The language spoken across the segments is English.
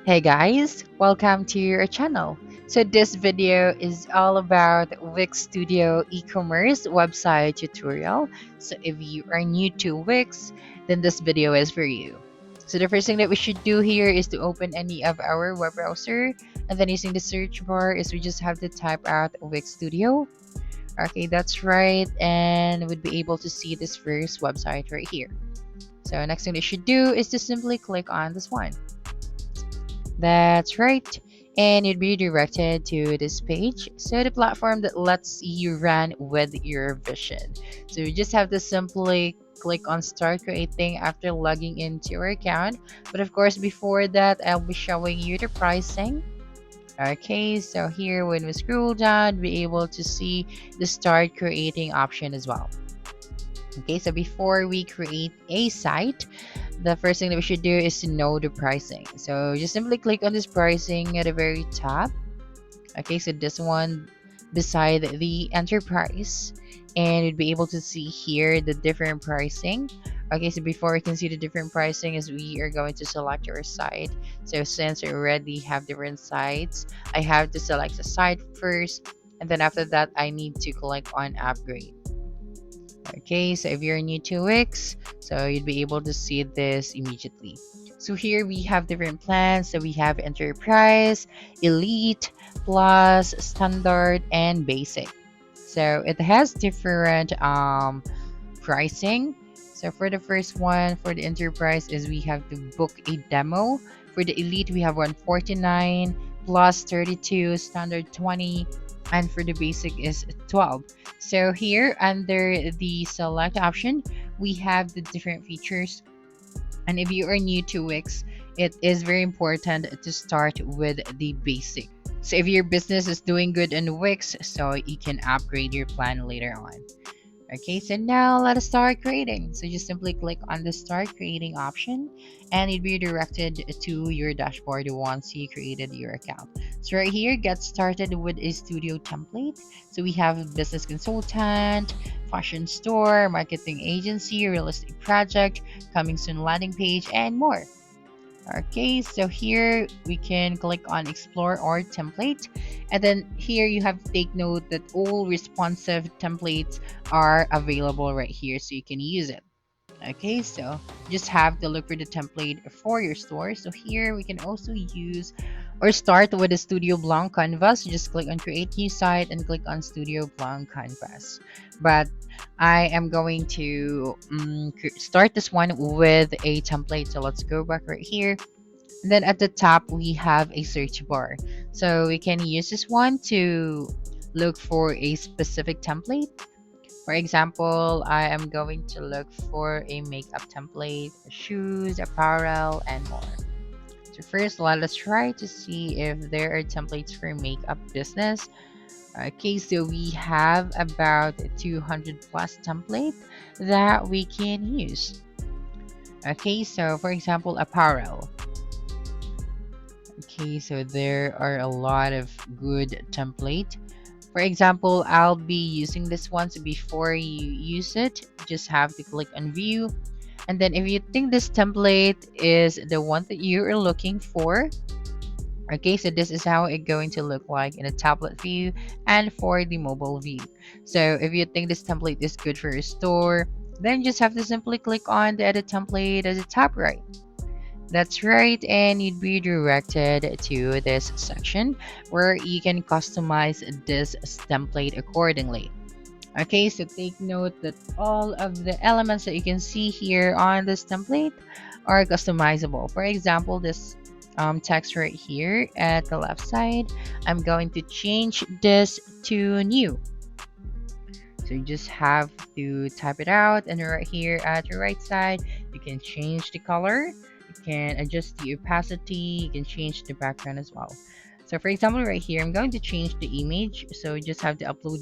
Hey guys, welcome to our channel. So this video is all about Wix Studio e-commerce website tutorial. So if you are new to Wix, then this video is for you. So the first thing that we should do here is to open any of our web browser, and then using the search bar is we just have to type out Wix Studio. Okay, that's right, and we'd be able to see this first website right here. So next thing you should do is to simply click on this one. That's right. And you'd be directed to this page. So the platform that lets you run with your vision. So you just have to simply click on start creating after logging into your account. But of course, before that, I'll be showing you the pricing. Okay, so here when we scroll down, be able to see the start creating option as well. Okay, so before we create a site, the first thing that we should do is to know the pricing. So just simply click on this pricing at the very top. Okay, so this one beside the enterprise, and you'd be able to see here the different pricing. Okay, so before we can see the different pricing is we are going to select our site. So since I already have different sites, I have to select the site first, and then after that I need to click on upgrade. Okay, so if you're new to Wix, so you'd be able to see this immediately. So here we have different plans. So we have enterprise, elite, plus, standard, and basic. So it has different pricing. So for the first one, for the enterprise is we have to book a demo. For the elite, we have 149 plus 32, standard 20, and for the basic is 12. So here under the select option, we have the different features. And if you are new to Wix, it is very important to start with the basic. So if your business is doing good in Wix, so you can upgrade your plan later on. Okay, so now let us start creating. So just simply click on the start creating option and you'll be directed to your dashboard once you created your account. So right here, get started with a studio template. So we have business consultant, fashion store, marketing agency, real estate project, coming soon landing page, and more. Okay, so here we can click on explore or template, and then here you have to take note that all responsive templates are available right here so you can use it. Okay, so just have to look for the template for your store. So here we can also use or start with the Studio Blanc canvas. Just click on create new site and click on Studio Blanc canvas. But I am going to start this one with a template. So let's go back right here. And then at the top, we have a search bar. So we can use this one to look for a specific template. For example, I am going to look for a makeup template, shoes, apparel, and more. So first, let us try to see if there are templates for makeup business. Okay, so we have about 200 plus template that we can use. Okay, so for example, apparel. Okay, so there are a lot of good template. For example, I'll be using this one. So before you use it, just have to click on view. And then if you think this template is the one that you are looking for, okay, so this is how it's going to look like in a tablet view and for the mobile view. So if you think this template is good for your store, then just have to simply click on the edit template at the top right. That's right, and you'd be directed to this section where you can customize this template accordingly. Okay, so take note that all of the elements that you can see here on this template are customizable. For example, this text right here at the left side, I'm going to change this to new. So you just have to type it out, and right here at your right side, you can change the color, you can adjust the opacity, you can change the background as well. So for example, right here, I'm going to change the image. So you just have to upload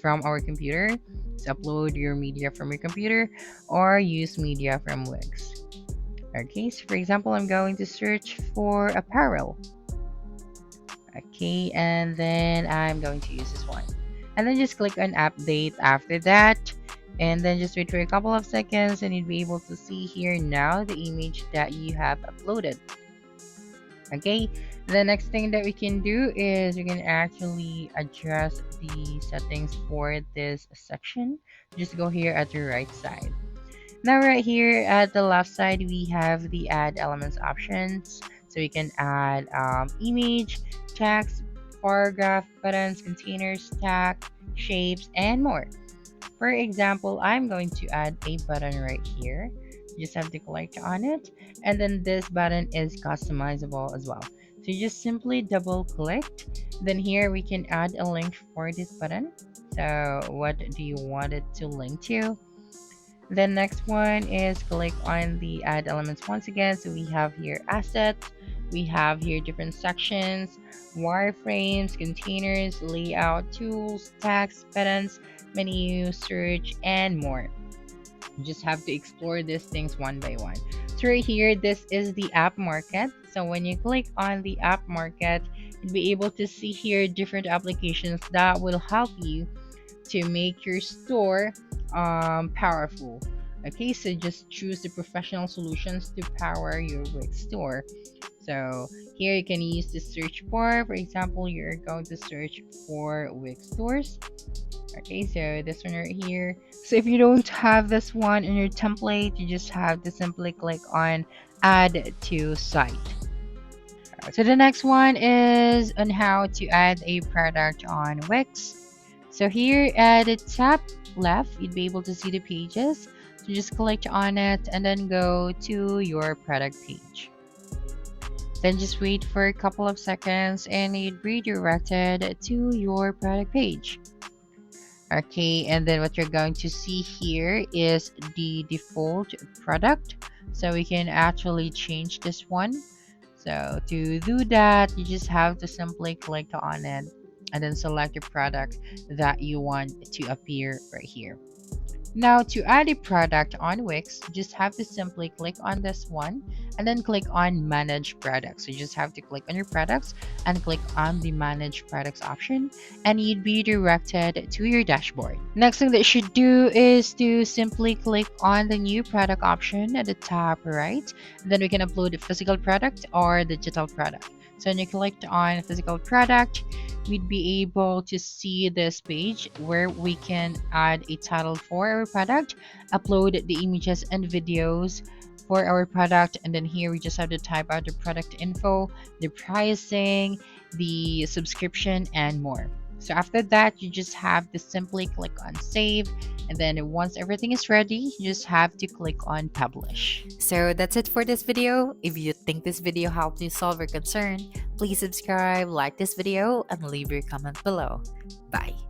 from our computer. So upload your media from your computer or use media from Wix. Okay, so for example, I'm going to search for apparel. Okay, and then I'm going to use this one. And then just click on update after that. And then just wait for a couple of seconds and you'll be able to see here now the image that you have uploaded. Okay, the next thing that we can do is we can actually adjust the settings for this section. Just go here at the right side. Now right here at the left side, we have the add elements options. So we can add image, text, paragraph, buttons, containers, tag, shapes, and more. For example, I'm going to add a button right here. You just have to click on it, and then this button is customizable as well. So you just simply double click. Then here we can add a link for this button. So what do you want it to link to? Then next one is click on the add elements once again. So we have here assets, we have here different sections, wireframes, containers, layout tools, text, buttons, menu, search, and more. You just have to explore these things one by one. So right here, this is the app market. So when you click on the app market, you'll be able to see here different applications that will help you to make your store powerful. Okay, so just choose the professional solutions to power your Wix store. So here you can use the search bar. For example, you're going to search for Wix stores. Okay, so this one right here. So if you don't have this one in your template, you just have to simply click on add to site. So the next one is on how to add a product on Wix. So here at the top left, you'd be able to see the pages. So just click on it and then go to your product page. Then just wait for a couple of seconds and you'd be redirected to your product page. Okay, and then what you're going to see here is the default product. So we can actually change this one. So to do that, you just have to simply click on it and then select the product that you want to appear right here. Now to add a product on Wix, you just have to simply click on this one and then click on manage products. So you just have to click on your products and click on the manage products option and you'd be directed to your dashboard. Next thing that you should do is to simply click on the new product option at the top right. Then we can upload a physical product or digital product. So when you clicked on physical product, we'd be able to see this page where we can add a title for our product, upload the images and videos for our product, and then here we just have to type out the product info, the pricing, the subscription, and more. So after that, you just have to simply click on save, and then once everything is ready, you just have to click on publish. So that's it for this video. If you think this video helped you solve your concern, please subscribe, like this video, and leave your comment below. Bye.